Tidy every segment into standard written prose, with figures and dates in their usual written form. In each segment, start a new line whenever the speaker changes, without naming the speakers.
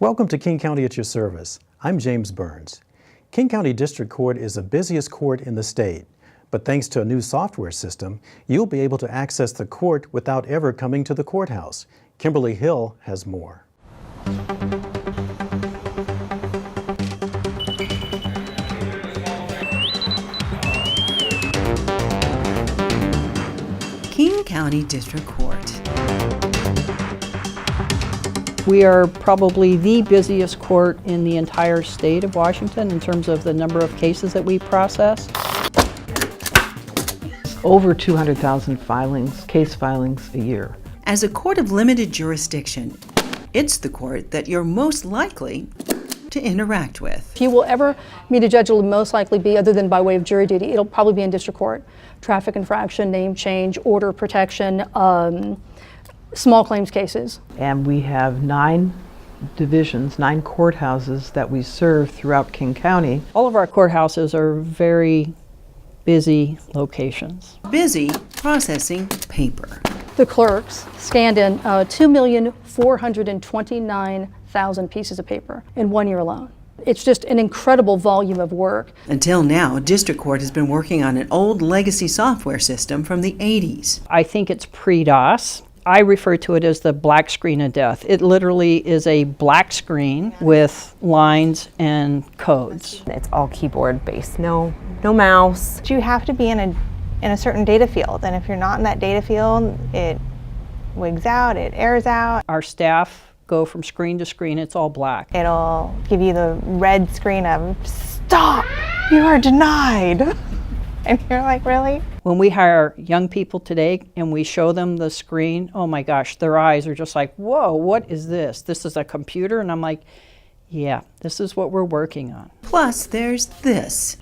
Welcome to King County at your service. I'm James Burns. King County District Court is the busiest court in the state, but thanks to a new software system, you'll be able to access the court without ever coming to the courthouse. Kimberly Hill has more.
King County District Court.
We are probably the busiest court in the entire state of Washington in terms of the number of cases that we process.
Over 200,000 case filings a year.
As a court of limited jurisdiction, it's the court that you're most likely to interact with.
If you will ever meet a judge, it will most likely be, other than by way of jury duty, it'll probably be in district court. Traffic infraction, name change, order protection, small claims cases.
And we have 9 divisions, 9 courthouses that we serve throughout King County.
All of our courthouses are very busy locations.
Busy processing paper.
The clerks scanned in 2,429,000 pieces of paper in 1 year alone. It's just an incredible volume of work.
Until now, District Court has been working on an old legacy software system from the 80s.
I think it's pre-DOS. I refer to it as the black screen of death. It literally is a black screen with lines and codes.
It's all keyboard based, no mouse.
You have to be in a certain data field, and if you're not in that data field, it wigs out, it airs out.
Our staff go from screen to screen, it's all black.
It'll give you the red screen of, stop, you are denied. And you're like, really?
When we hire young people today and we show them the screen, oh my gosh, their eyes are just like, whoa, what is this? This is a computer? And I'm like, yeah, this is what we're working on.
Plus, there's this.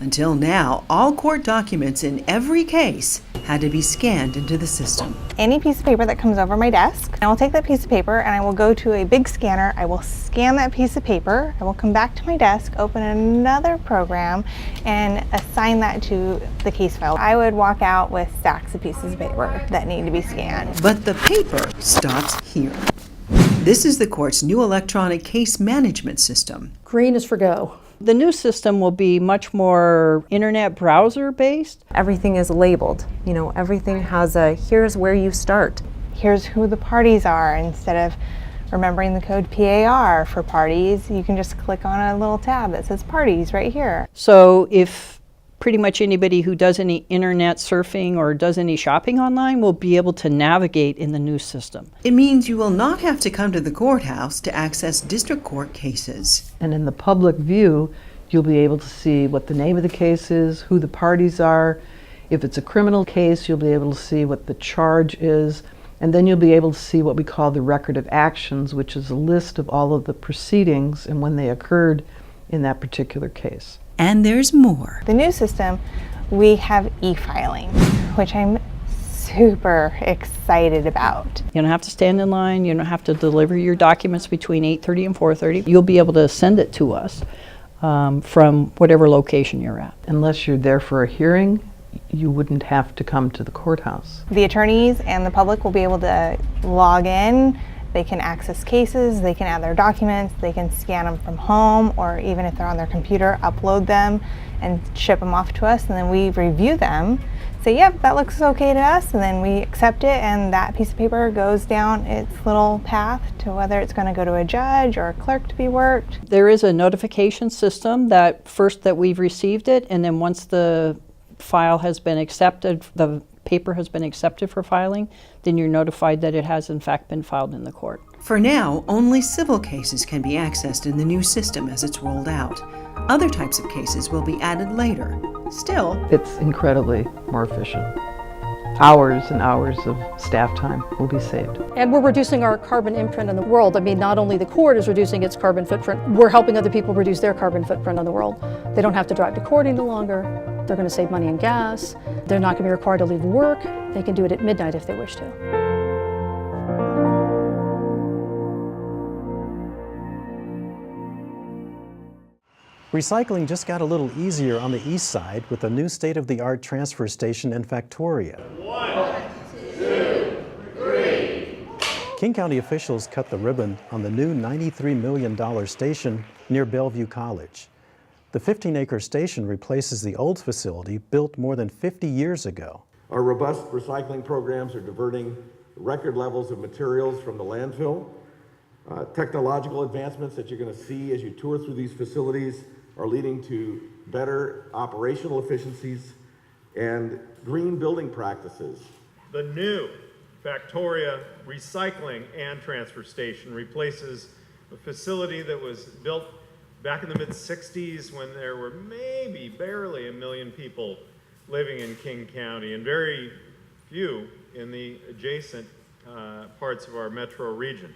Until now, all court documents in every case had to be scanned into the system.
Any piece of paper that comes over my desk, I will take that piece of paper and I will go to a big scanner. I will scan that piece of paper. I will come back to my desk, open another program, and assign that to the case file. I would walk out with stacks of pieces of paper that need to be scanned.
But the paper stops here. This is the court's new electronic case management system.
Green is for go.
The new system will be much more internet browser based.
Everything is labeled. You know, everything has a, here's where you start.
Here's who the parties are. Instead of remembering the code PAR for parties, you can just click on a little tab that says parties right here.
So if pretty much anybody who does any internet surfing or does any shopping online will be able to navigate in the new system.
It means you will not have to come to the courthouse to access district court cases.
And in the public view, you'll be able to see what the name of the case is, who the parties are. If it's a criminal case, you'll be able to see what the charge is. And then you'll be able to see what we call the record of actions, which is a list of all of the proceedings and when they occurred in that particular case.
And there's more.
The new system, we have e-filing, which I'm super excited about.
You don't have to stand in line. You don't have to deliver your documents between 8:30 and 4:30. You'll be able to send it to us from whatever location you're at.
Unless you're there for a hearing, you wouldn't have to come to the courthouse.
The attorneys and the public will be able to log in. They can access cases, they can add their documents, they can scan them from home, or even if they're on their computer, upload them and ship them off to us, and then we review them, say, yep, that looks okay to us, and then we accept it, and that piece of paper goes down its little path to whether it's going to go to a judge or a clerk to be worked.
There is a notification system that first that we've received it, and then once the file has been accepted, the paper has been accepted for filing, then you're notified that it has in fact been filed in the court.
For now, only civil cases can be accessed in the new system as it's rolled out. Other types of cases will be added later. Still,
it's incredibly more efficient. Hours and hours of staff time will be saved.
And we're reducing our carbon imprint on the world. I mean, not only the court is reducing its carbon footprint, we're helping other people reduce their carbon footprint on the world. They don't have to drive to court any longer. They're going to save money in gas. They're not going to be required to leave work. They can do it at midnight if they wish to.
Recycling just got a little easier on the east side with a new state-of-the-art transfer station in Factoria.
1, 2, 3.
King County officials cut the ribbon on the new $93 million station near Bellevue College. The 15-acre station replaces the old facility built more than 50 years ago.
Our robust recycling programs are diverting record levels of materials from the landfill. Technological advancements that you're going to see as you tour through these facilities are leading to better operational efficiencies and green building practices.
The new Factoria Recycling and Transfer Station replaces a facility that was built back in the mid-60s when there were maybe barely 1 million people living in King County and very few in the adjacent parts of our metro region.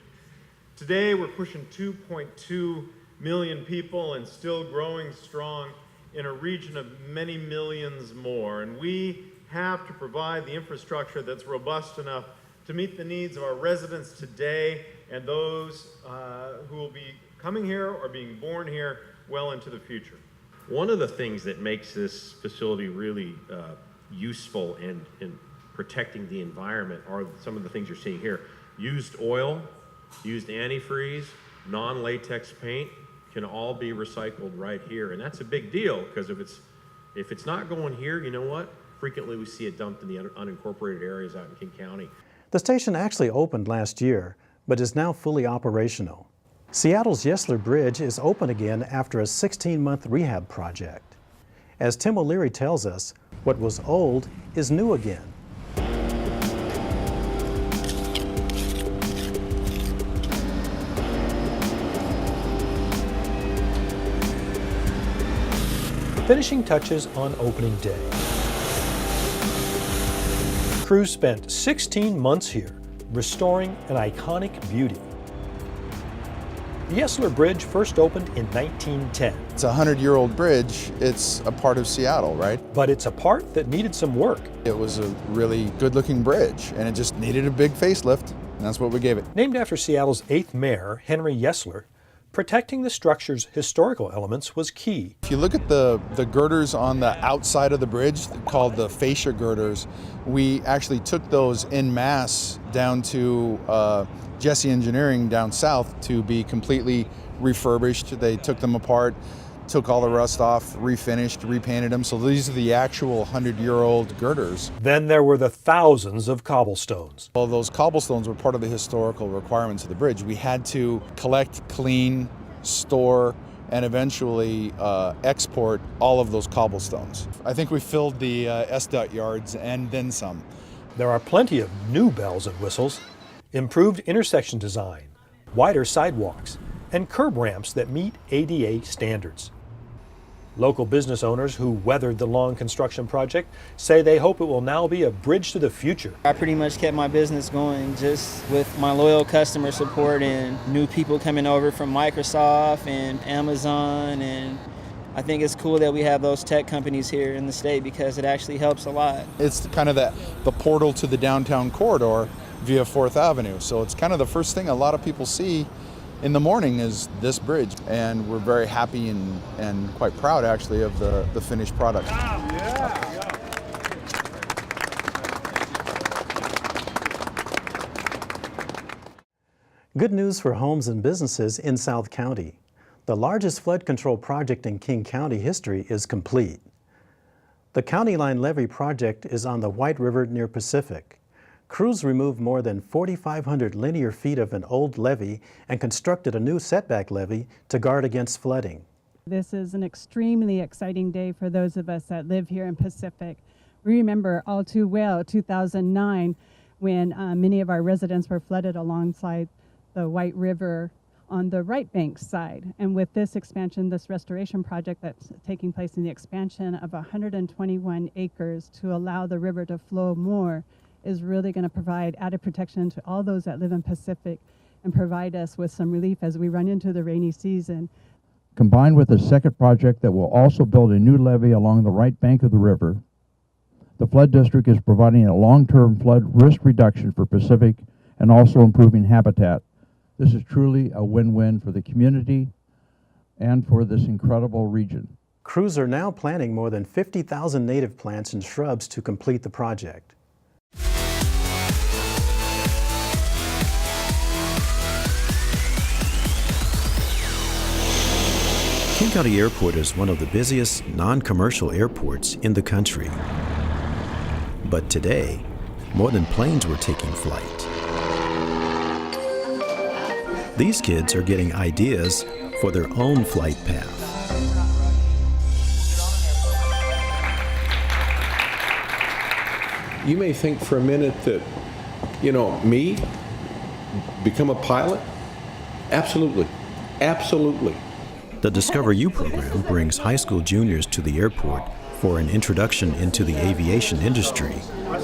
Today we're pushing 2.2 million people and still growing strong in a region of many millions more. And we have to provide the infrastructure that's robust enough to meet the needs of our residents today and those who will be coming here or being born here well into the future.
One of the things that makes this facility really useful in protecting the environment are some of the things you're seeing here. Used oil, used antifreeze, non-latex paint can all be recycled right here. And that's a big deal because if it's not going here, you know what? Frequently we see it dumped in the unincorporated areas out in King County.
The station actually opened last year, but is now fully operational. Seattle's Yesler Bridge is open again after a 16-month rehab project. As Tim O'Leary tells us, what was old is new again.
Finishing touches on opening day. Crews spent 16 months here, restoring an iconic beauty. The Yesler Bridge first opened in 1910.
It's a 100-year-old bridge. It's a part of Seattle, right?
But it's a part that needed some work.
It was a really good-looking bridge, and it just needed a big facelift, and that's what we gave it.
Named after Seattle's 8th mayor, Henry Yesler, protecting the structure's historical elements was key.
If you look at the girders on the outside of the bridge, called the fascia girders, we actually took those en masse down to Jesse Engineering down south to be completely refurbished. They took them apart, took all the rust off, refinished, repainted them. So these are the actual 100-year-old girders.
Then there were the thousands of cobblestones.
Well, those cobblestones were part of the historical requirements of the bridge. We had to collect, clean, store, and eventually export all of those cobblestones. I think we filled the SDOT yards and then some.
There are plenty of new bells and whistles, improved intersection design, wider sidewalks, and curb ramps that meet ADA standards. Local business owners who weathered the long construction project say they hope it will now be a bridge to the future.
I pretty much kept my business going just with my loyal customer support and new people coming over from Microsoft and Amazon, and I think it's cool that we have those tech companies here in the state because it actually helps a lot.
It's kind of the portal to the downtown corridor via 4th Avenue, so it's kind of the first thing a lot of people see in the morning is this bridge, and we're very happy and quite proud actually of the finished product.
Good news for homes and businesses in South County. The largest flood control project in King County history is complete. The County Line Levee project is on the White River near Pacific. Crews removed more than 4,500 linear feet of an old levee and constructed a new setback levee to guard against flooding.
This is an extremely exciting day for those of us that live here in Pacific. We remember all too well 2009 when many of our residents were flooded alongside the White River on the right bank side. And with this expansion, this restoration project that's taking place in the expansion of 121 acres to allow the river to flow more, is really going to provide added protection to all those that live in Pacific and provide us with some relief as we run into the rainy season.
Combined with a second project that will also build a new levee along the right bank of the river, the flood district is providing a long-term flood risk reduction for Pacific and also improving habitat. This is truly a win-win for the community and for this incredible region.
Crews are now planting more than 50,000 native plants and shrubs to complete the project. King County Airport is one of the busiest non-commercial airports in the country. But today, more than planes were taking flight. These kids are getting ideas for their own flight path.
You may think for a minute that, me, become a pilot? Absolutely. Absolutely.
The Discover You program brings high school juniors to the airport for an introduction into the aviation industry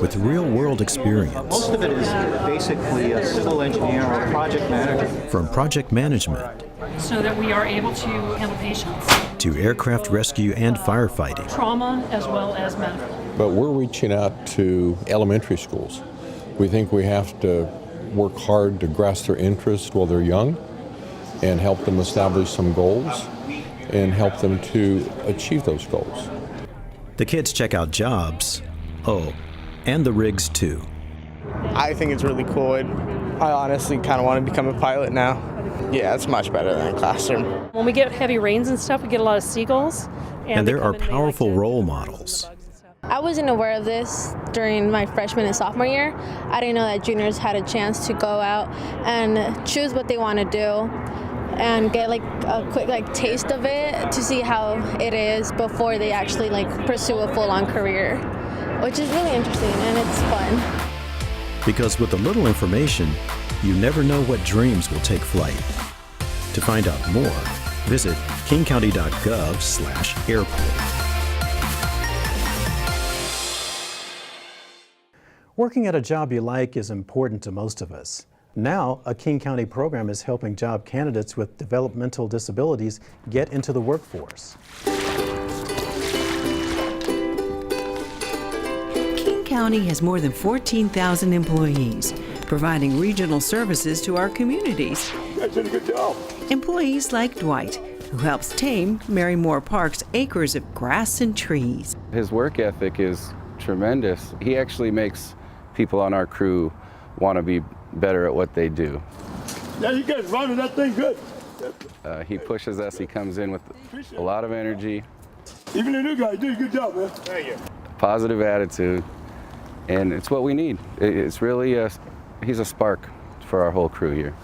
with real-world experience.
Most of it is basically a civil engineer or project manager.
From project management
so that we are able to handle patients.
To aircraft rescue and firefighting.
Trauma as well as medical.
But we're reaching out to elementary schools. We think we have to work hard to grasp their interest while they're young and help them establish some goals and help them to achieve those goals.
The kids check out jobs, and the rigs too.
I think it's really cool. I honestly kind of want to become a pilot now. Yeah, it's much better than a classroom.
When we get heavy rains and stuff, we get a lot of seagulls.
And there are powerful role models.
I wasn't aware of this during my freshman and sophomore year. I didn't know that juniors had a chance to go out and choose what they want to do and get a quick taste of it to see how it is before they actually pursue a full-on career, which is really interesting and it's fun.
Because with a little information, you never know what dreams will take flight. To find out more, visit kingcounty.gov/airport. Working at a job you like is important to most of us. Now, a King County program is helping job candidates with developmental disabilities get into the workforce.
King County has more than 14,000 employees, providing regional services to our communities.
You guys did a good job.
Employees like Dwight, who helps tame Mary Moore Park's acres of grass and trees.
His work ethic is tremendous. He actually makes people on our crew want to be better at what they do.
Yeah, you guys running that thing good.
He pushes us. He comes in with a lot of energy.
Even the new guy did a good job, man. Thank you.
Positive attitude, and it's what we need. It's really he's a spark for our whole crew here.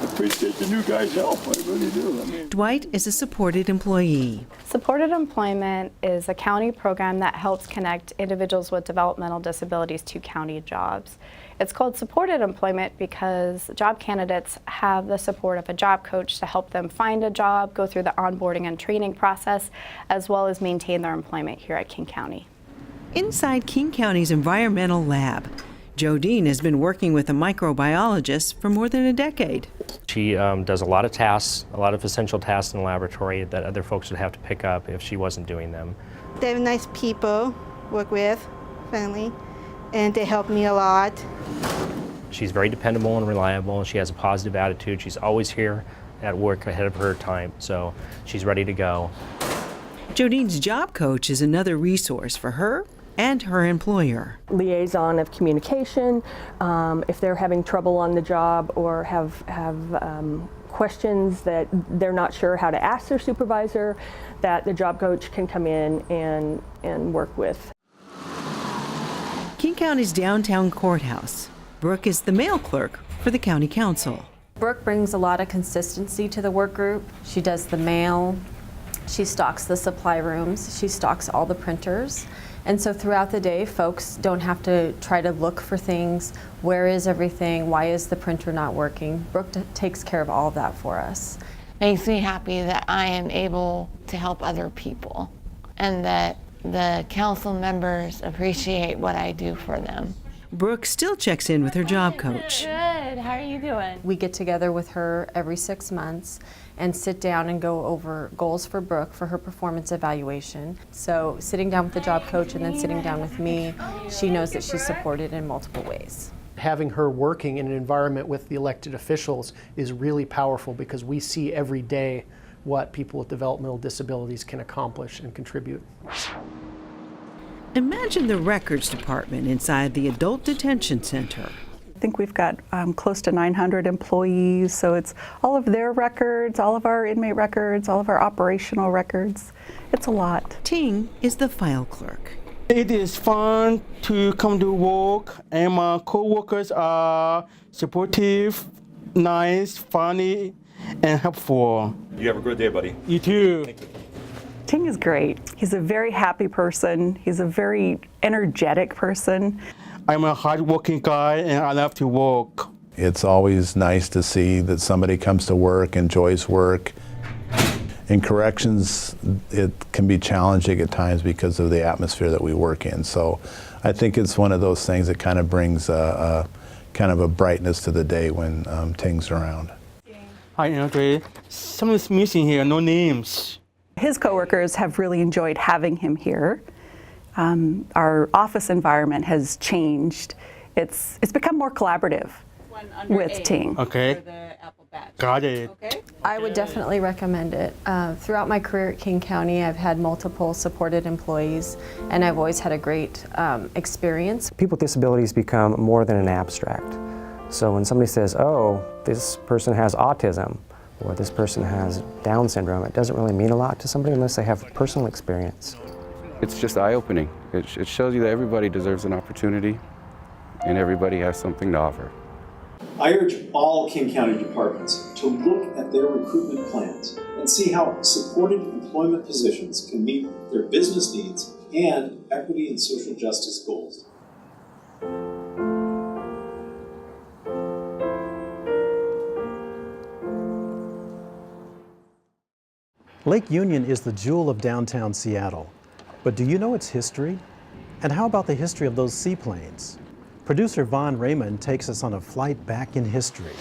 I appreciate the new guy's help. I really do.
Dwight is a supported employee.
Supported employment is a county program that helps connect individuals with developmental disabilities to county jobs. It's called supported employment because job candidates have the support of a job coach to help them find a job, go through the onboarding and training process, as well as maintain their employment here at King County.
Inside King County's environmental lab, Jodine has been working with a microbiologist for more than a decade.
She does a lot of tasks, a lot of essential tasks in the laboratory that other folks would have to pick up if she wasn't doing them.
They're nice people, work with, friendly, and they help me a lot.
She's very dependable and reliable, and she has a positive attitude. She's always here at work ahead of her time, so she's ready to go.
Jodine's job coach is another resource for her and her employer.
Liaison of communication, if they're having trouble on the job or have questions that they're not sure how to ask their supervisor, that the job coach can come in and work with.
King County's downtown courthouse. Brooke is the mail clerk for the county council.
Brooke brings a lot of consistency to the work group. She does the mail, she stocks the supply rooms, she stocks all the printers. And so throughout the day, folks don't have to try to look for things. Where is everything? Why is the printer not working? Brooke takes care of all of that for us.
Makes me happy that I am able to help other people and that the council members appreciate what I do for them.
Brooke still checks in with her job coach.
Good, how are you doing? We get together with her every 6 months and sit down and go over goals for Brooke for her performance evaluation. So sitting down with the job coach and then sitting down with me, she knows that she's supported in multiple ways.
Having her working in an environment with the elected officials is really powerful because we see every day what people with developmental disabilities can accomplish and contribute.
Imagine the records department inside the Adult Detention Center.
I think we've got close to 900 employees, so it's all of their records, all of our inmate records, all of our operational records. It's a lot.
Ting is the file clerk.
It is fun to come to work, and my co-workers are supportive, nice, funny, and helpful.
You have a good day, buddy.
You too.
Thank you.
Ting is great. He's a very happy person. He's a very energetic person.
I'm a hardworking guy, and I love to work.
It's always nice to see that somebody comes to work, enjoys work. In corrections, it can be challenging at times because of the atmosphere that we work in. So I think it's one of those things that kind of brings kind of a brightness to the day when Ting's around.
Hi, Andrea. Something's missing here, no names.
His coworkers have really enjoyed having him here. Our office environment has changed. It's become more collaborative with Ting.
Okay. Got it.
Okay. I would definitely recommend it. Throughout my career at King County, I've had multiple supported employees, and I've always had a great experience.
People with disabilities become more than an abstract. So when somebody says, oh, this person has autism, or this person has Down syndrome, it doesn't really mean a lot to somebody unless they have personal experience.
It's just eye-opening. It shows you that everybody deserves an opportunity, and everybody has something to offer.
I urge all King County departments to look at their recruitment plans and see how supported employment positions can meet their business needs and equity and social justice goals.
Lake Union is the jewel of downtown Seattle. But do you know its history? And how about the history of those seaplanes? Producer Vaughn Raymond takes us on a flight back in history.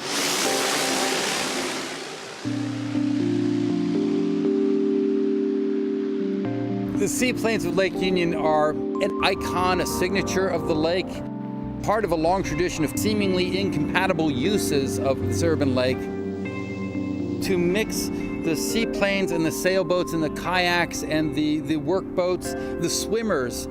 The seaplanes of Lake Union are an icon, a signature of the lake, part of a long tradition of seemingly incompatible uses of this urban lake. To mix the seaplanes and the sailboats and the kayaks and the workboats, the swimmers,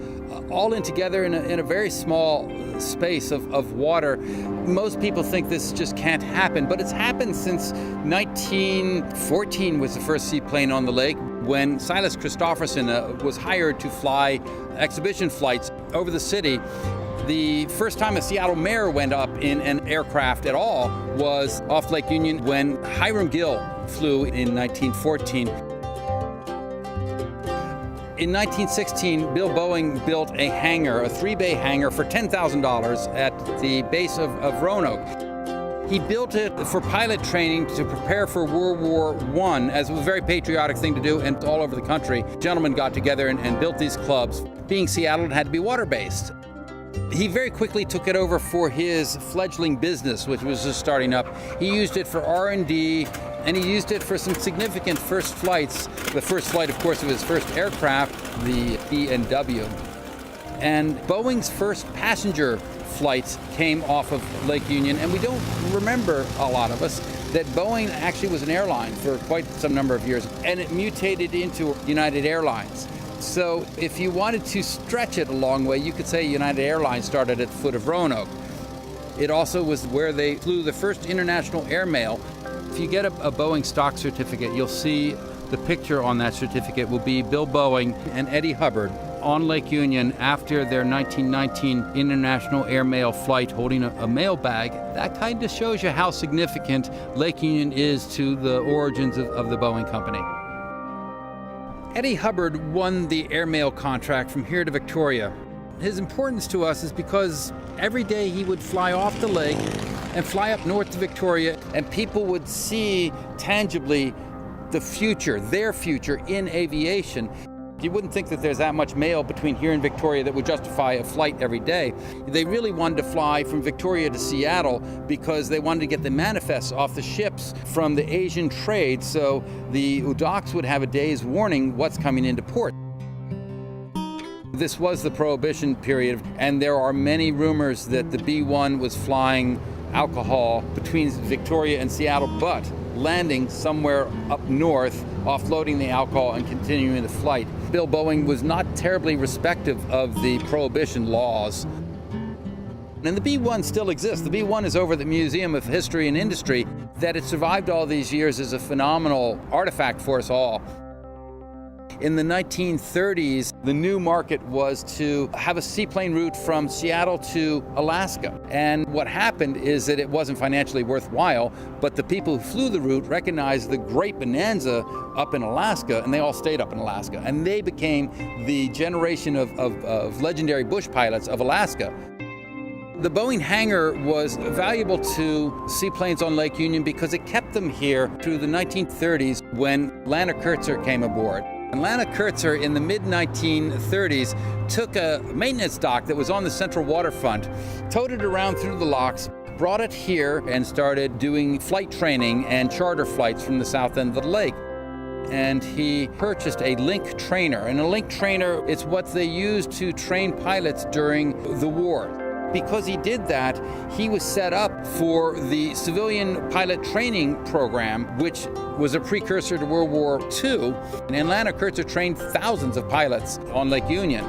all in together in a very small space of water. Most people think this just can't happen, but it's happened since 1914 was the first seaplane on the lake, when Silas Christopherson was hired to fly exhibition flights over the city. The first time a Seattle mayor went up in an aircraft at all was off Lake Union when Hiram Gill flew in 1914. In 1916, Bill Boeing built a hangar, a 3-bay hangar for $10,000 at the base of Roanoke. He built it for pilot training to prepare for World War I, as it was a very patriotic thing to do, and all over the country, gentlemen got together and built these clubs. Being Seattle, it had to be water-based. He very quickly took it over for his fledgling business, which was just starting up. He used it for R&D, and he used it for some significant first flights. The first flight, of course, of his first aircraft, the E&W. And Boeing's first passenger flights came off of Lake Union, and we don't remember, a lot of us, that Boeing actually was an airline for quite some number of years, and it mutated into United Airlines. So if you wanted to stretch it a long way, you could say United Airlines started at the foot of Roanoke. It also was where they flew the first international airmail. If you get a Boeing stock certificate, you'll see the picture on that certificate will be Bill Boeing and Eddie Hubbard on Lake Union after their 1919 international airmail flight holding a mail bag. That kind of shows you how significant Lake Union is to the origins of the Boeing company. Eddie Hubbard won the airmail contract from here to Victoria. His importance to us is because every day he would fly off the lake and fly up north to Victoria, and people would see tangibly the future, their future in aviation. You wouldn't think that there's that much mail between here and Victoria that would justify a flight every day. They really wanted to fly from Victoria to Seattle because they wanted to get the manifests off the ships from the Asian trade, so the docks would have a day's warning what's coming into port. This was the Prohibition period, and there are many rumors that the B-1 was flying alcohol between Victoria and Seattle, but landing somewhere up north, offloading the alcohol and continuing the flight. Bill Boeing was not terribly respective of the Prohibition laws. And the B-1 still exists. The B-1 is over at the Museum of History and Industry. That it survived all these years is a phenomenal artifact for us all. In the 1930s, the new market was to have a seaplane route from Seattle to Alaska. And what happened is that it wasn't financially worthwhile, but the people who flew the route recognized the great bonanza up in Alaska, and they all stayed up in Alaska. And they became the generation of legendary bush pilots of Alaska. The Boeing hangar was valuable to seaplanes on Lake Union because it kept them here through the 1930s when Lana Kurtzer came aboard. And Lana Kurtzer in the mid-1930s took a maintenance dock that was on the central waterfront, towed it around through the locks, brought it here and started doing flight training and charter flights from the south end of the lake. And he purchased a link trainer. And a link trainer is what they used to train pilots during the war. Because he did that, he was set up for the civilian pilot training program, which was a precursor to World War II. And Lana Kurtzer trained thousands of pilots on Lake Union.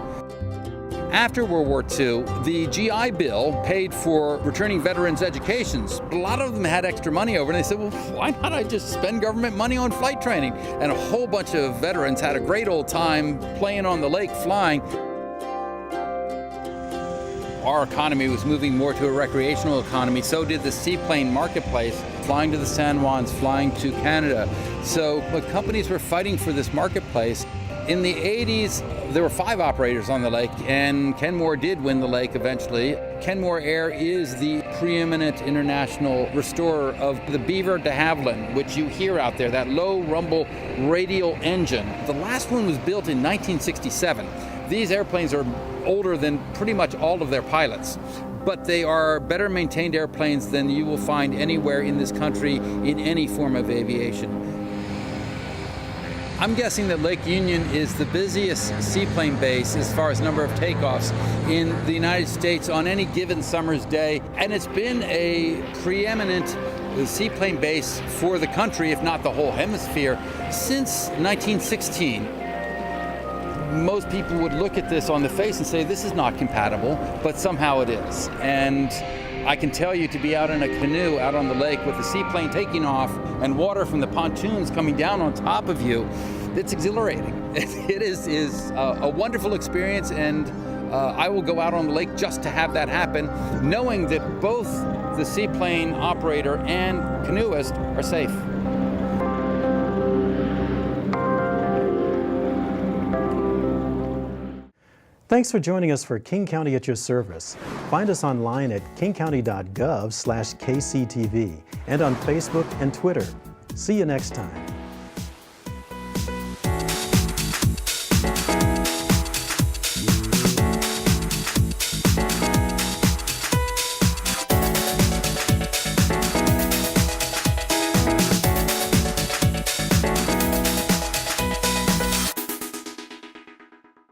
After World War II, the GI Bill paid for returning veterans' educations. A lot of them had extra money over, and they said, well, why not I just spend government money on flight training? And a whole bunch of veterans had a great old time playing on the lake, flying. Our economy was moving more to a recreational economy. So did the seaplane marketplace, flying to the San Juans, flying to Canada. So companies were fighting for this marketplace. In the 80s, there were 5 operators on the lake, and Kenmore did win the lake eventually. Kenmore Air is the preeminent international restorer of the Beaver de Havilland, which you hear out there, that low rumble radial engine. The last one was built in 1967. These airplanes are older than pretty much all of their pilots, but they are better maintained airplanes than you will find anywhere in this country in any form of aviation. I'm guessing that Lake Union is the busiest seaplane base as far as number of takeoffs in the United States on any given summer's day, and it's been a preeminent seaplane base for the country, if not the whole hemisphere, since 1916. Most people would look at this on the face and say, this is not compatible, but somehow it is. And I can tell you, to be out in a canoe out on the lake with a seaplane taking off and water from the pontoons coming down on top of you, it's exhilarating. It is a wonderful experience, and I will go out on the lake just to have that happen, knowing that both the seaplane operator and canoeist are safe.
Thanks for joining us for King County at your service. Find us online at kingcounty.gov/KCTV and on Facebook and Twitter. See you next time.